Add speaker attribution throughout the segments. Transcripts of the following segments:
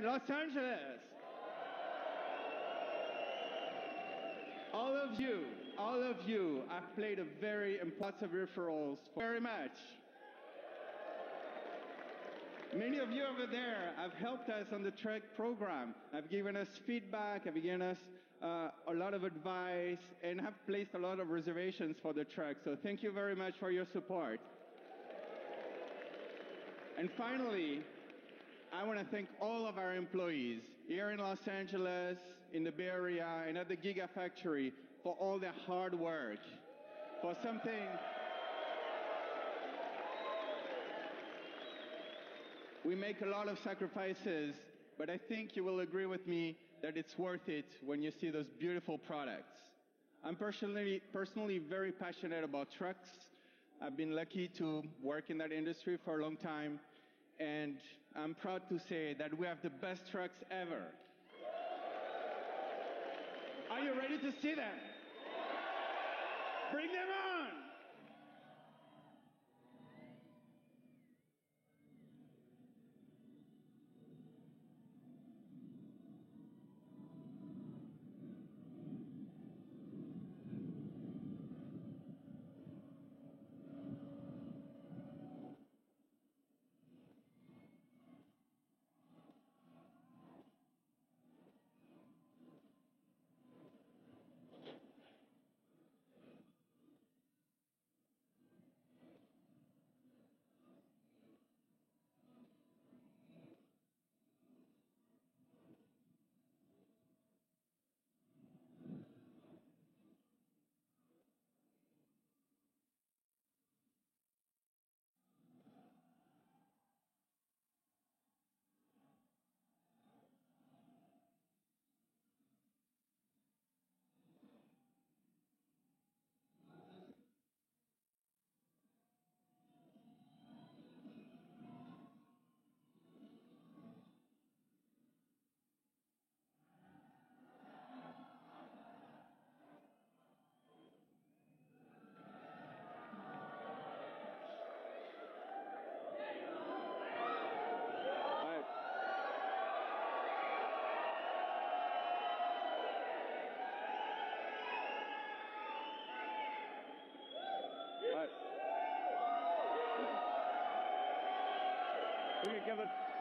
Speaker 1: in Los Angeles. All of you have played a very important referrals very much. Many of you over there have helped us on the truck program, have given us feedback, have given us a lot of advice, and have placed a lot of reservations for the truck. So thank you very much for your support. And finally, I want to thank all of our employees here in Los Angeles, in the Bay Area, and at the Gigafactory for all their hard work, for something we make a lot of sacrifices, but I think you will agree with me that it's worth it when you see those beautiful products. I'm personally very passionate about trucks. I've been lucky to work in that industry for a long time, and I'm proud to say that we have the best trucks ever. Are you ready to see them? Bring them on!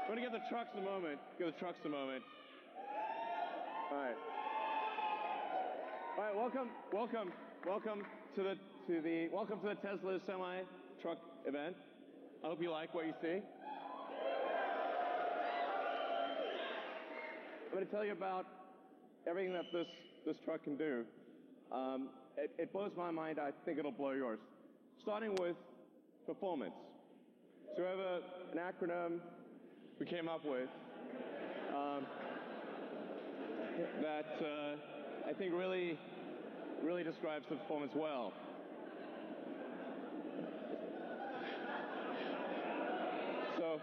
Speaker 2: We're going to give the trucks a moment. Give the trucks a moment. All right. All right. Welcome to the Tesla Semi Truck Event. I hope you like what you see. I'm going to tell you about everything that this truck can do. It blows my mind. I think it'll blow yours. Starting with performance. So we have an acronym we came up with that I think really describes the performance well. So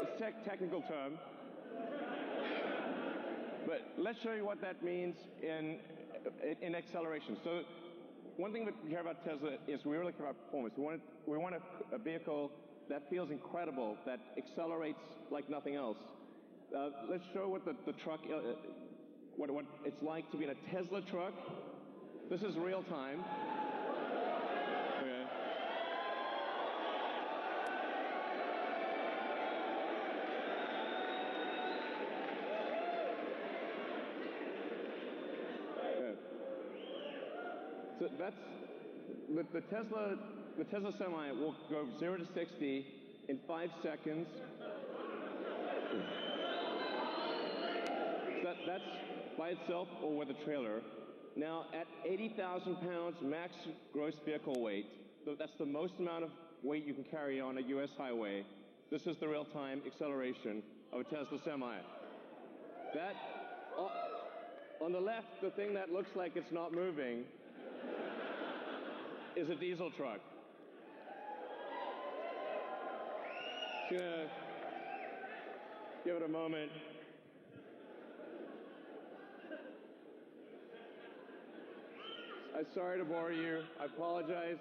Speaker 2: it's a technical term, but let's show you what that means in acceleration. So one thing that we care about Tesla is we really care about performance. We want a vehicle that feels incredible, that accelerates like nothing else. Let's show what the truck, what it's like to be in a Tesla truck. This is real time. Okay. Okay. So that's the Tesla Semi will go 0 to 60 in 5 seconds. So that's by itself or with a trailer. Now, at 80,000 pounds max gross vehicle weight, that's the most amount of weight you can carry on a US highway. This is the real-time acceleration of a Tesla Semi. That, on the left, the thing that looks like it's not moving is a diesel truck. Just gonna give it a moment. I'm sorry to bore you. I apologize.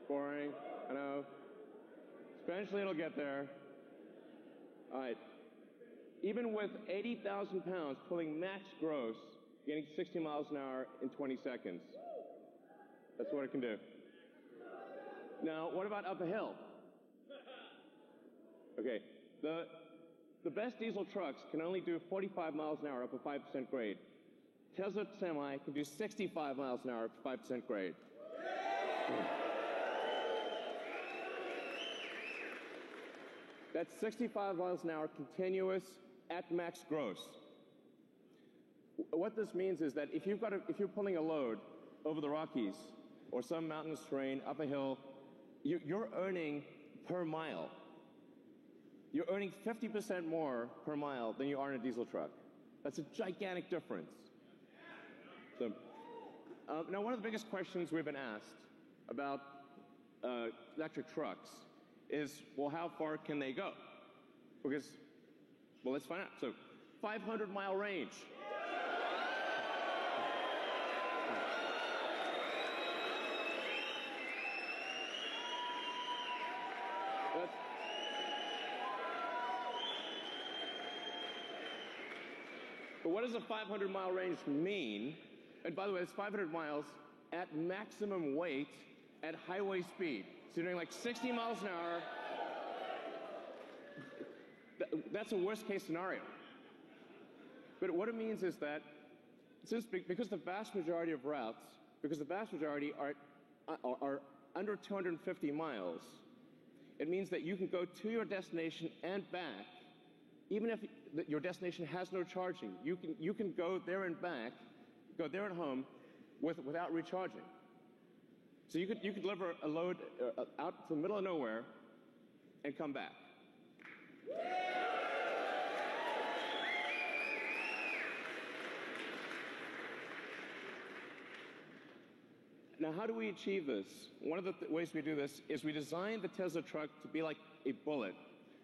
Speaker 2: Boring. I know. Eventually it'll get there. All right. Even with 80,000 pounds pulling max gross, getting 60 miles an hour in 20 seconds. That's what it can do. Now, what about up a hill? Okay, the best diesel trucks can only do 45 miles an hour up a 5% grade. Tesla Semi can do 65 miles an hour up a 5% grade. That's 65 miles an hour continuous at max gross. What this means is that if you're pulling a load over the Rockies or some mountainous terrain up a hill, you're earning per mile. You're earning 50% more per mile than you are in a diesel truck. That's a gigantic difference. So, now one of the biggest questions we've been asked about electric trucks is, well, how far can they go? Because, well, let's find out. So, 500-mile range. But what does a 500-mile range mean? And by the way, it's 500 miles at maximum weight at highway speed. So you're doing like 60 miles an hour. That's a worst-case scenario. But what it means is that because the vast majority of routes, because the vast majority are under 250 miles, it means that you can go to your destination and back, even if your destination has no charging. You can go there and back, go there and home without recharging. So you could deliver a load out to the middle of nowhere and come back. Now, how do we achieve this? One of the ways we do this is we design the Tesla truck to be like a bullet.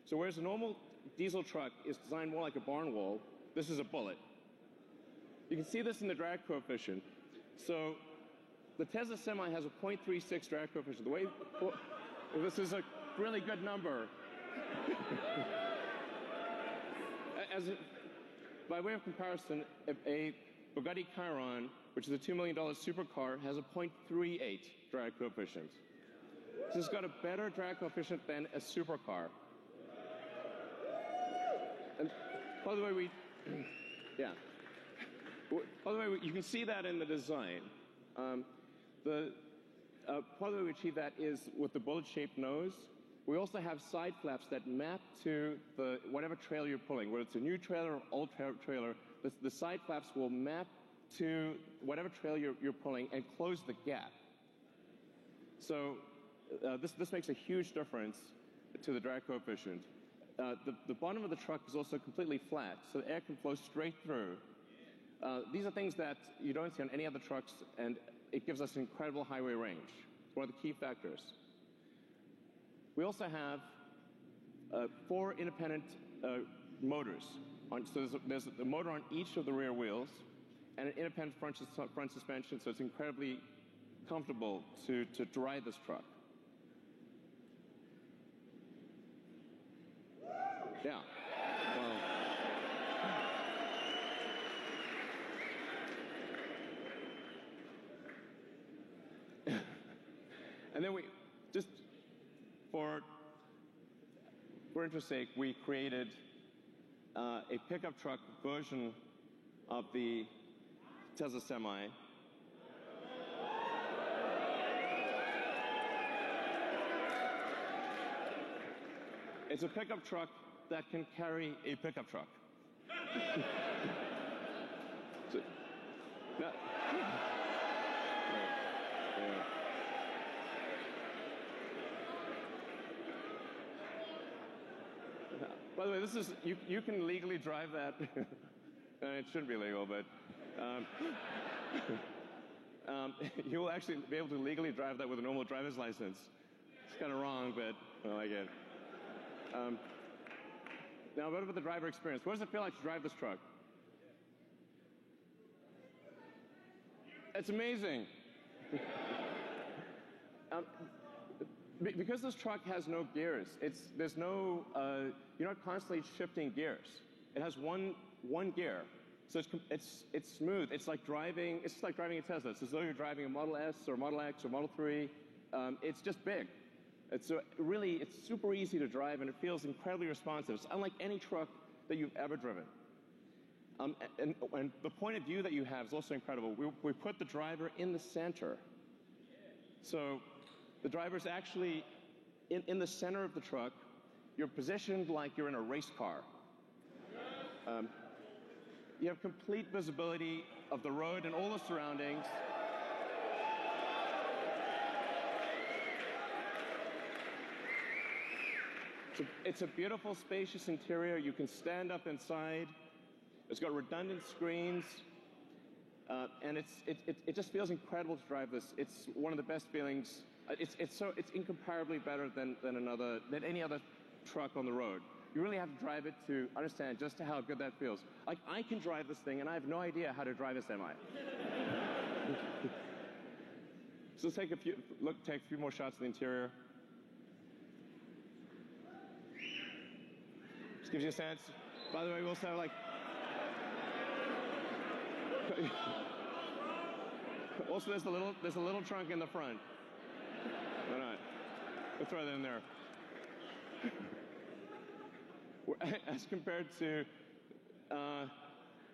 Speaker 2: So whereas a normal diesel truck is designed more like a barn wall, this is a bullet. You can see this in the drag coefficient. So the Tesla Semi has a 0.36 drag coefficient. This is a really good number. By way of comparison, a Bugatti Chiron, which is a $2 million supercar, has a 0.38 drag coefficient. So it's got a better drag coefficient than a supercar. And by the way, you can see that in the design. Part of the way we achieve that is with the bullet-shaped nose. We also have side flaps that map to whatever trailer you're pulling, whether it's a new trailer or old trailer. The side flaps will map to whatever trailer you're pulling and close the gap. So this makes a huge difference to the drag coefficient. The bottom of the truck is also completely flat, so the air can flow straight through. These are things that you don't see on any other trucks, and it gives us incredible highway range. It's one of the key factors. We also have 4 independent motors. So there's a motor on each of the rear wheels and an independent front suspension, so it's incredibly comfortable to drive this truck. Yeah. Well, and then we just for interest's sake, we created a pickup truck version of the Tesla Semi. It's a pickup truck that can carry a pickup truck. So, now, by the way, this is you can legally drive that. It shouldn't be legal, but you will actually be able to legally drive that with a normal driver's license. It's kind of wrong, but well, I get it. Now, what about the driver experience? What does it feel like to drive this truck? It's amazing. Because this truck has no gears, you're not constantly shifting gears. It has one gear, so it's smooth. It's like driving a Tesla. It's as though you're driving a Model S or Model X or Model 3. It's just big. It's super easy to drive, and it feels incredibly responsive. It's unlike any truck that you've ever driven. And the point of view that you have is also incredible. We put the driver in the center. So the driver's actually in the center of the truck. You're positioned like you're in a race car. You have complete visibility of the road and all the surroundings. It's a beautiful, spacious interior. You can stand up inside. It's got redundant screens, and it just feels incredible to drive this. It's one of the best feelings. It's incomparably better than any other truck on the road. You really have to drive it to understand just how good that feels. Like, I can drive this thing, and I have no idea how to drive a semi. So let's take a few more shots of the interior. Just gives you a sense. By the way, we also have also there's a little trunk in the front. Why not? We'll throw that in there. As compared to, I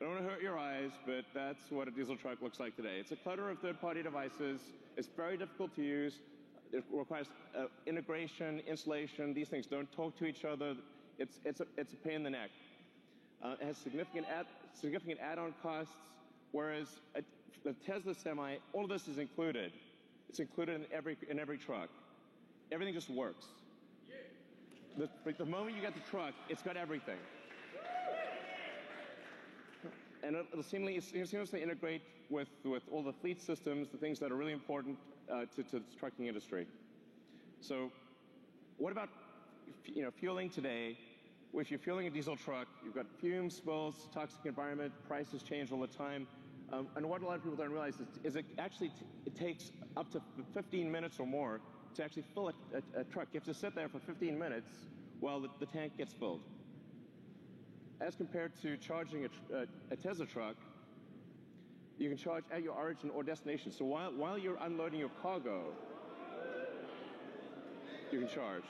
Speaker 2: don't want to hurt your eyes, but that's what a diesel truck looks like today. It's a clutter of third-party devices. It's very difficult to use. It requires integration, installation. These things don't talk to each other. It's a pain in the neck. It has significant add-on costs, whereas the Tesla Semi, all of this is included. It's included in every truck. Everything just works. The moment you get the truck, it's got everything. And it'll seamlessly integrate with all the fleet systems, the things that are really important to the trucking industry. So what about fueling today? If you're fueling a diesel truck, you've got fumes, spills, toxic environment, prices change all the time. And what a lot of people don't realize is it takes up to 15 minutes or more to actually fill a truck. You have to sit there for 15 minutes while the tank gets filled. As compared to charging a Tesla truck, you can charge at your origin or destination. So while you're unloading your cargo, you can charge.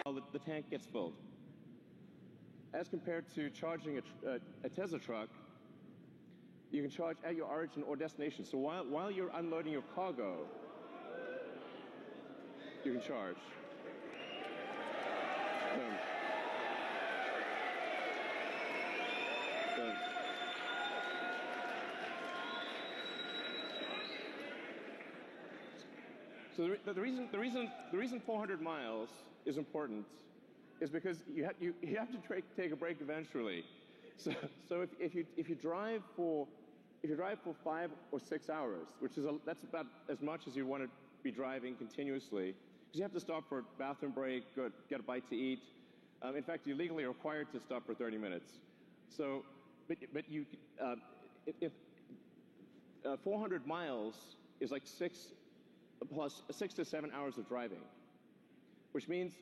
Speaker 2: While the tank gets filled. As compared to charging a Tesla truck, you can charge at your origin or destination. So while you're unloading your cargo, you can charge. So the reason 400 miles is important is because you have to take a break eventually. So if you drive for 5 or 6 hours, that's about as much as you want to be driving continuously, because you have to stop for a bathroom break, get a bite to eat. In fact, you're legally required to stop for 30 minutes. So, but 400 miles is like 6 to 7 hours of driving, which means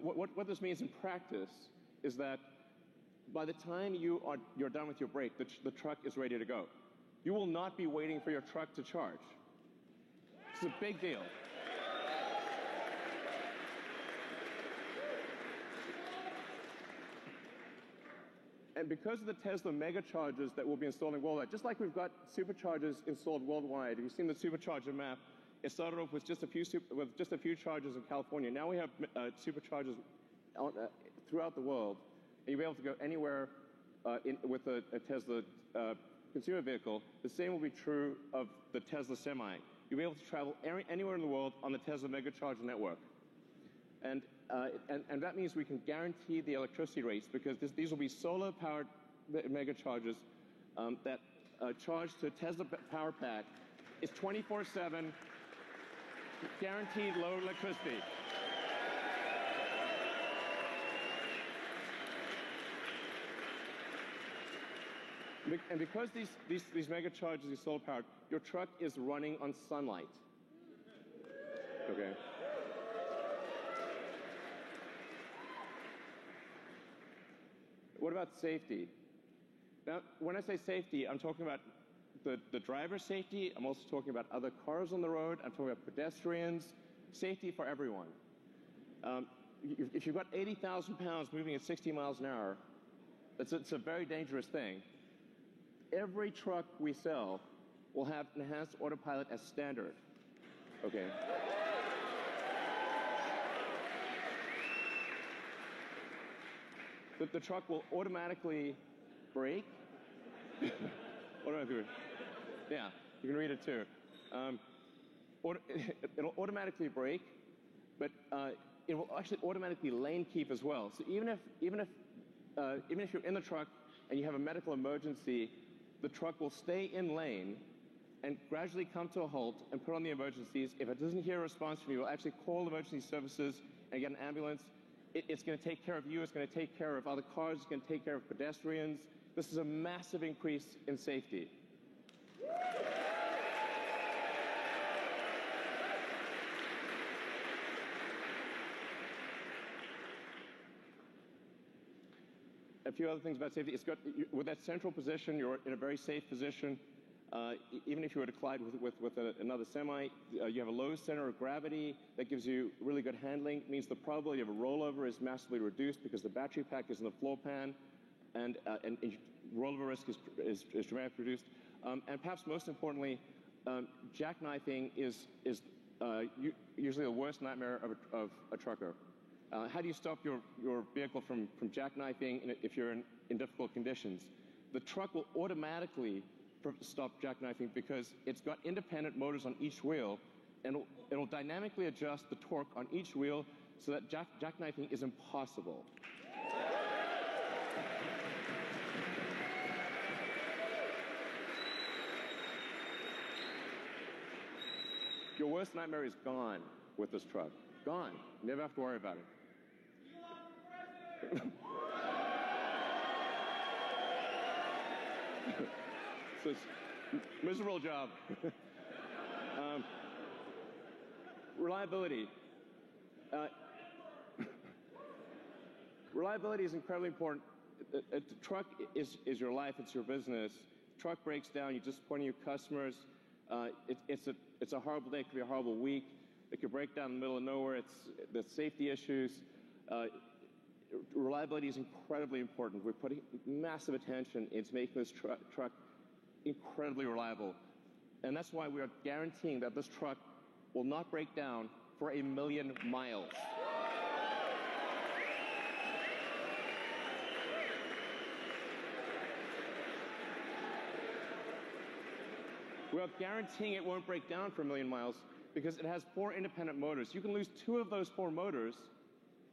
Speaker 2: what this means in practice is that by the time you're done with your break, the truck is ready to go. You will not be waiting for your truck to charge. It's a big deal. And because of the Tesla mega chargers that will be installed worldwide, just like we've got superchargers installed worldwide, if you've seen the supercharger map, it started off with just a few chargers in California. Now we have superchargers throughout the world, and you'll be able to go anywhere with a Tesla consumer vehicle. The same will be true of the Tesla Semi. You'll be able to travel anywhere in the world on the Tesla mega charger network. And that means we can guarantee the electricity rates, because these will be solar-powered mega chargers that charge to a Tesla power pack. It's 24/7, guaranteed low electricity. And because these mega chargers are solar-powered, your truck is running on sunlight. Okay. What about safety? Now, when I say safety, I'm talking about the driver's safety. I'm also talking about other cars on the road. I'm talking about pedestrians. Safety for everyone. If you've got 80,000 pounds moving at 60 miles an hour, it's a very dangerous thing. Every truck we sell will have enhanced autopilot as standard. Okay. The truck will automatically brake. Automatically. Yeah, you can read it too. It'll automatically brake, but it will actually automatically lane keep as well. So even if you're in the truck and you have a medical emergency, the truck will stay in lane and gradually come to a halt and put on the emergencies. If it doesn't hear a response from you, it will actually call emergency services and get an ambulance. It's going to take care of you. It's going to take care of other cars. It's going to take care of pedestrians. This is a massive increase in safety. A few other things about safety. It's got, with that central position, you're in a very safe position. Even if you were to collide with another semi, you have a low center of gravity that gives you really good handling. It means the probability of a rollover is massively reduced because the battery pack is in the floor pan, and rollover risk is dramatically reduced. And perhaps most importantly, jackknifing is usually the worst nightmare of a trucker. How do you stop your vehicle from jackknifing if you're in difficult conditions? The truck will automatically stop jackknifing because it's got independent motors on each wheel, and it'll dynamically adjust the torque on each wheel so that jackknifing is impossible. Your worst nightmare is gone with this truck. Gone. You never have to worry about it. So it's a miserable job. Reliability. Reliability is incredibly important. A truck is your life, it's your business. Truck breaks down, you disappoint your customers. It's a horrible day, it could be a horrible week. It could break down in the middle of nowhere. The safety issues. Reliability is incredibly important. We're putting massive attention into making this truck incredibly reliable. And that's why we are guaranteeing that this truck will not break down for 1 million miles. We are guaranteeing it won't break down for 1 million miles because it has 4 independent motors. You can lose 2 of those 4 motors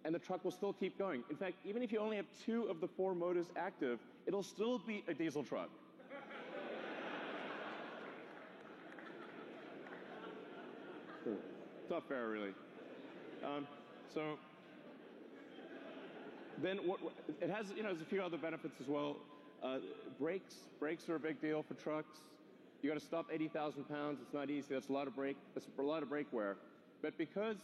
Speaker 2: and the truck will still keep going. In fact, even if you only have 2 of the 4 motors active, it'll still be a diesel truck. It's not fair, really. So then it has, there's a few other benefits as well. Brakes are a big deal for trucks. You got to stop 80,000 pounds. It's not easy. That's a lot of brake wear. But because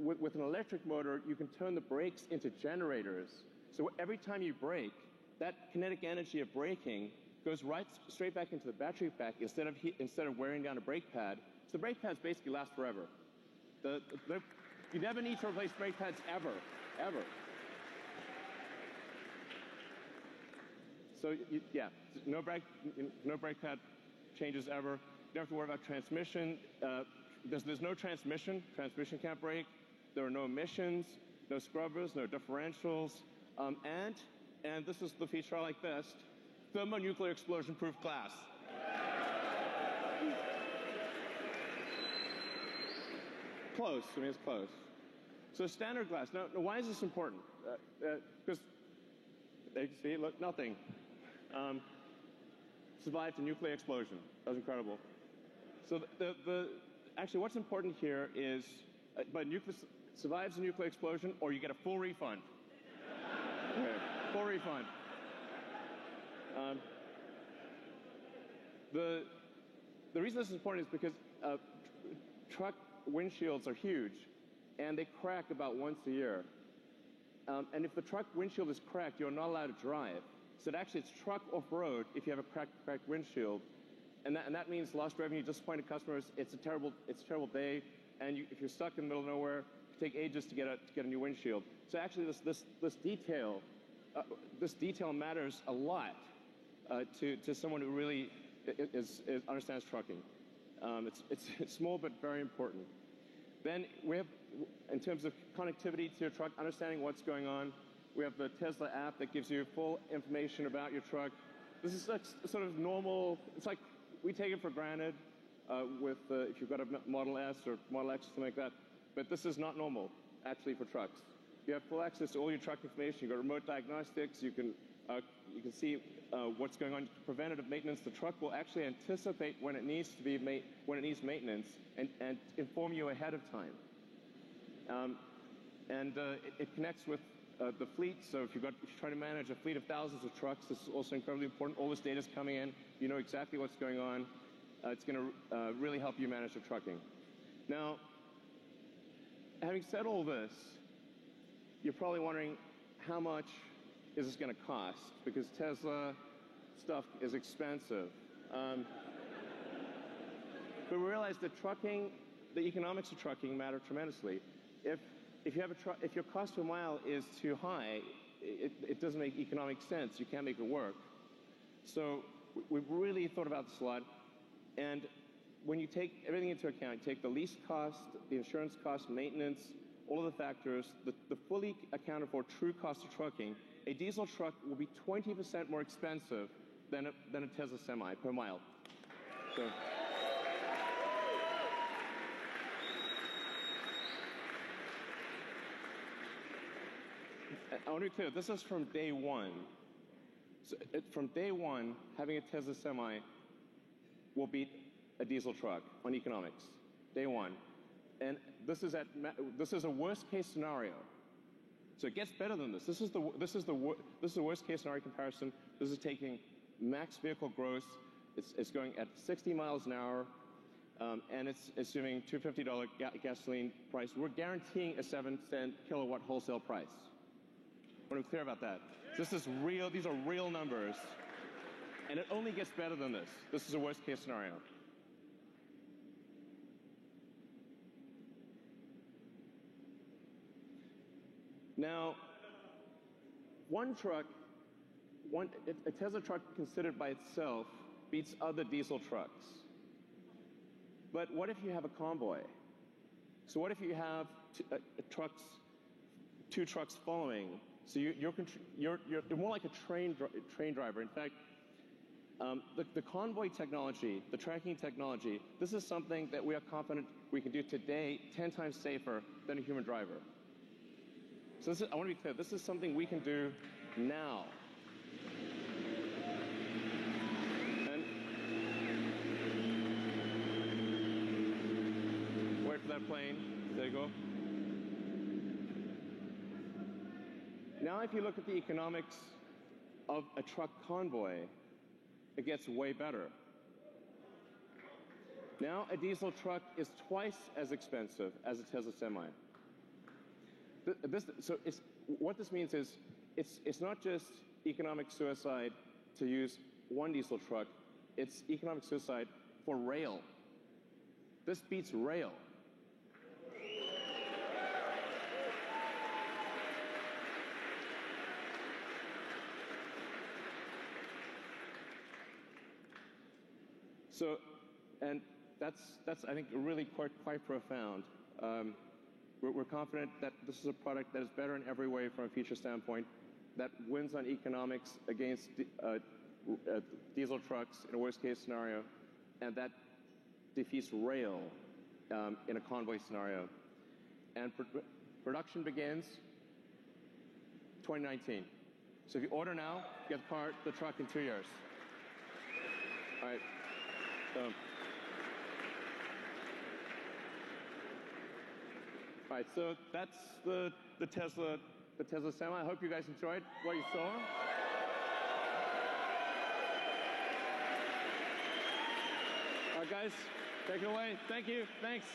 Speaker 2: with an electric motor, you can turn the brakes into generators. So every time you brake, that kinetic energy of braking goes straight back into the battery pack instead of wearing down a brake pad. So the brake pads basically last forever. You never need to replace brake pads ever. So no brake pad changes ever. You don't have to worry about transmission. There's no transmission. Transmission can't brake. There are no emissions, no scrubbers, no differentials, and this is the feature I like best: thermonuclear explosion-proof glass. Close. I mean, it's close. So standard glass. Now, why is this important? Because you see, look, nothing. Survived a nuclear explosion. That was incredible. So actually, what's important here is, survives a nuclear explosion, or you get a full refund. Okay, full refund. The reason this is important is because truck windshields are huge, and they crack about once a year. And if the truck windshield is cracked, you're not allowed to drive. So actually, it's truck off-road if you have a cracked windshield. And that means lost revenue, disappointed customers. It's a terrible day. And if you're stuck in the middle of nowhere, it can take ages to get a new windshield. So actually, this detail matters a lot to someone who really understands trucking. It's small but very important. Then we have, in terms of connectivity to your truck, understanding what's going on, we have the Tesla app that gives you full information about your truck. This is sort of normal. It's like we take it for granted if you've got a Model S or Model X or something like that. But this is not normal, actually, for trucks. You have full access to all your truck information. You've got remote diagnostics. You can see what's going on. Preventative maintenance. The truck will actually anticipate when it needs maintenance and inform you ahead of time. It connects with the fleet. So if you're trying to manage a fleet of thousands of trucks, this is also incredibly important. All this data is coming in. You know exactly what's going on. It's going to really help you manage your trucking. Now, having said all this, you're probably wondering how much is this going to cost? Because Tesla stuff is expensive. But we realize that the economics of trucking matter tremendously. If your cost per mile is too high, it doesn't make economic sense. You can't make it work. So we've really thought about this a lot. And when you take everything into account, you take the lease cost, the insurance cost, maintenance, all of the factors, the fully accounted for true cost of trucking, a diesel truck will be 20% more expensive than a Tesla Semi per mile. So, I want to be clear, this is from day one. So from day one, having a Tesla Semi will beat a diesel truck on economics. Day one. And this is a worst case scenario. So it gets better than this. This is the worst case scenario comparison. This is taking max vehicle gross. It's going at 60 miles an hour, and it's assuming $250 gasoline price. We're guaranteeing a 7-cent kilowatt wholesale price. I want to be clear about that. This is real. These are real numbers, and it only gets better than this. This is a worst case scenario. Now, a Tesla truck considered by itself beats other diesel trucks. But what if you have a convoy? So what if you have two trucks following? So you're more like a train driver. In fact, the convoy technology, the tracking technology, this is something that we are confident we can do today 10 times safer than a human driver. So I want to be clear, this is something we can do now. And wait for that plane. There you go. Now if you look at the economics of a truck convoy, it gets way better. Now a diesel truck is twice as expensive as a Tesla Semi. What this means is it's not just economic suicide to use one diesel truck, it's economic suicide for rail. This beats rail. So, and that's I think really quite profound. We're confident that this is a product that is better in every way from a feature standpoint, that wins on economics against diesel trucks in a worst case scenario, and that defeats rail in a convoy scenario. And production begins 2019. So if you order now, you get the truck in 2 years. All right. All right, so that's the Tesla Semi. I hope you guys enjoyed what you saw. All right, guys, take it away. Thank you. Thanks.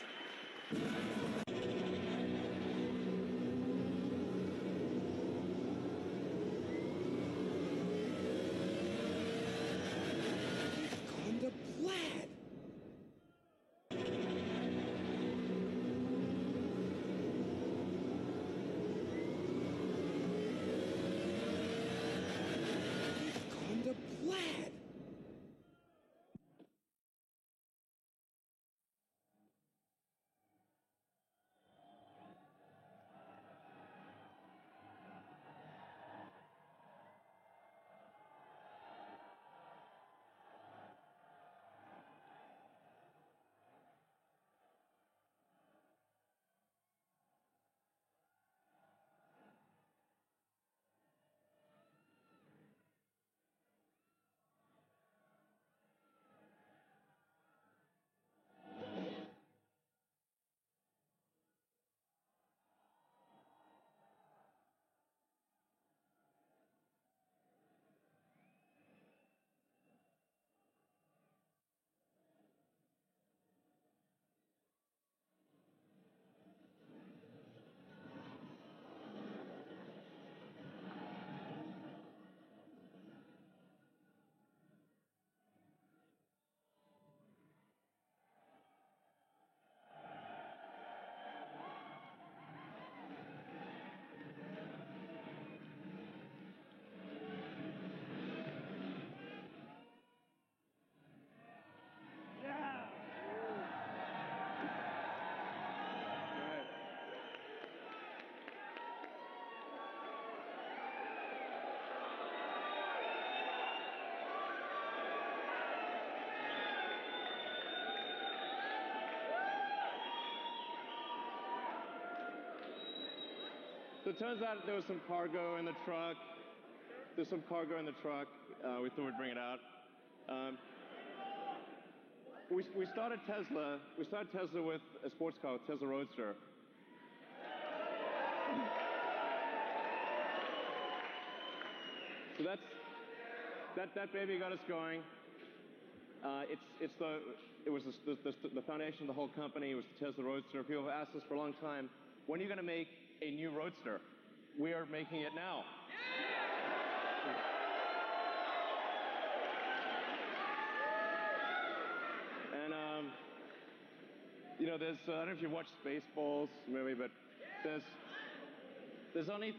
Speaker 2: So it turns out there was some cargo in the truck. There's some cargo in the truck. We thought we'd bring it out. We started Tesla. We started Tesla with a sports car, Tesla Roadster. So that baby got us going. It was the foundation of the whole company. It was the Tesla Roadster. People have asked us for a long time, when are you going to make a new Roadster? We are making it now. And you know, there's I don't know if you watched Spaceballs movie, but there's only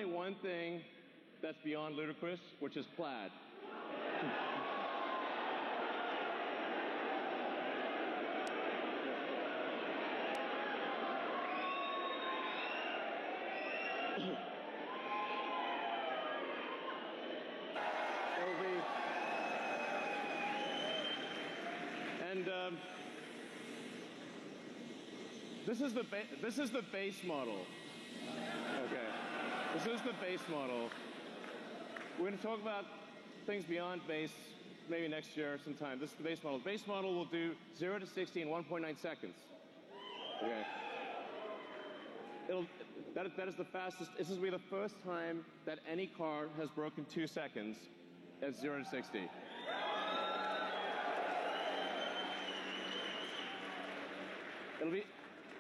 Speaker 2: one thing that's beyond ludicrous, which is plaid. And this is the base model. Okay, this is the base model. We're going to talk about things beyond base maybe next year sometime. This is the base model. The base model will do 0 to 60 in 1.9 seconds. Okay. That is the fastest. This will be the first time that any car has broken 2 seconds at 0 to 60.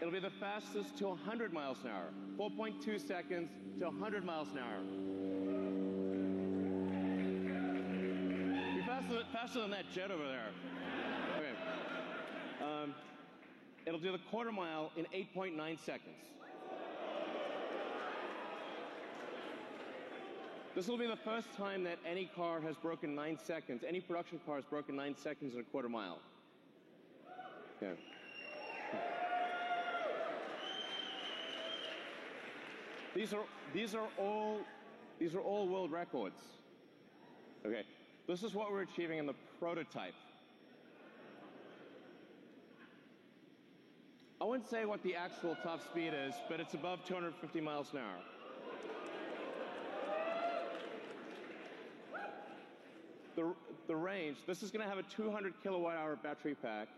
Speaker 2: It'll be the fastest to 100 miles an hour. 4.2 seconds to 100 miles an hour. Be faster than that jet over there. Okay. It'll do the quarter mile in 8.9 seconds. This will be the first time that any car has broken 9 seconds. Any production car has broken 9 seconds in a quarter mile. Okay. These are all world records. Okay, this is what we're achieving in the prototype. I wouldn't say what the actual top speed is, but it's above 250 miles an hour. The range. This is going to have a 200 kilowatt hour battery pack.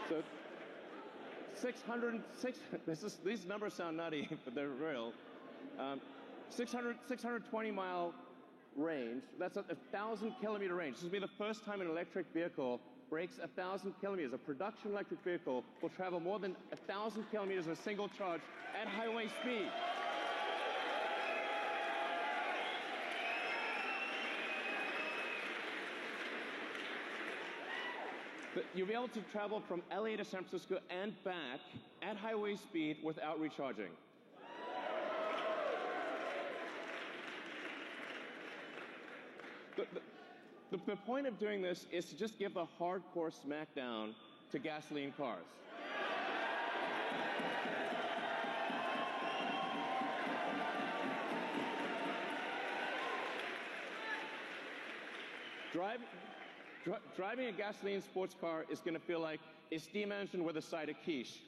Speaker 2: So 606, these numbers sound nutty, but they're real. 620 mile range, that's a 1,000 kilometer range. This will be the first time an electric vehicle breaks 1,000 kilometers. A production electric vehicle will travel more than 1,000 kilometers in a single charge at highway speed. You'll be able to travel from LA to San Francisco and back at highway speed without recharging. The point of doing this is to just give the hardcore smackdown to gasoline cars. Driving a gasoline sports car is going to feel like a steam engine with a side of quiche.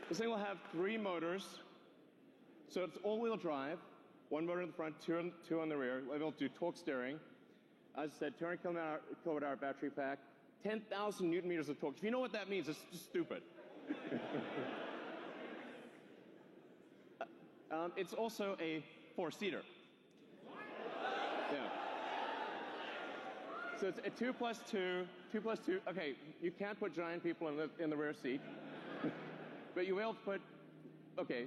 Speaker 2: This thing will have 3 motors, so it's all-wheel drive. 1 motor in the front, 2 on the rear. We'll be able to do torque steering. As I said, 200 kilowatt-hour battery pack, 10,000 newton meters of torque. If you know what that means, it's just stupid. It's also a 4-seater. Yeah. So it's a 2 plus 2. Okay, you can't put giant people in the rear seat, but you will put, okay,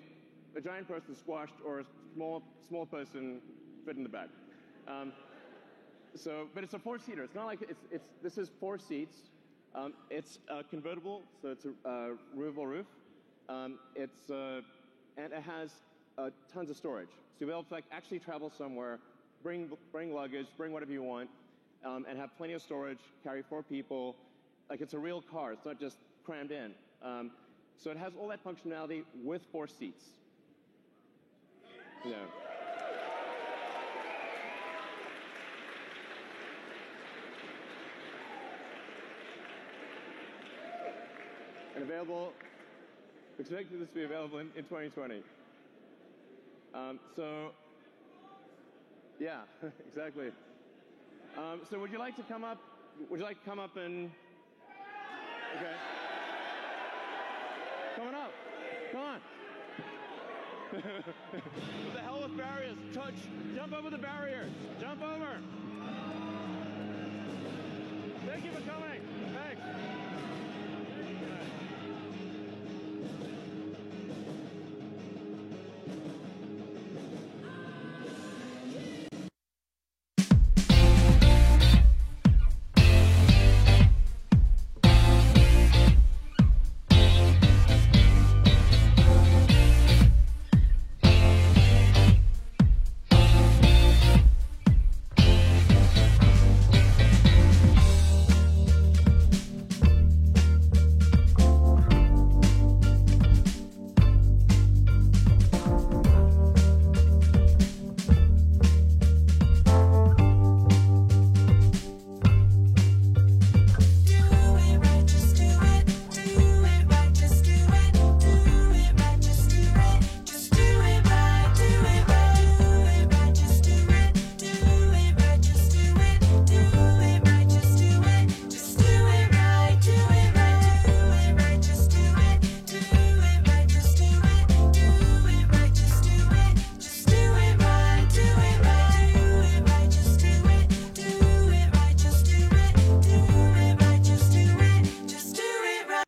Speaker 2: a giant person squashed or a small person fit in the back. But it's a 4-seater. It's not like this is 4 seats. It's convertible, so it's a removable roof. And it has tons of storage. So you'll be able to actually travel somewhere, bring luggage, bring whatever you want, and have plenty of storage, carry 4 people. Like it's a real car. It's not just crammed in. So it has all that functionality with 4 seats. Yeah. and available, expected this to be available in 2020. So, yeah, exactly. So would you like to come up? Would you like to come up and, okay. Coming up, come on. What the hell with barriers? Touch, jump over the barrier, jump over.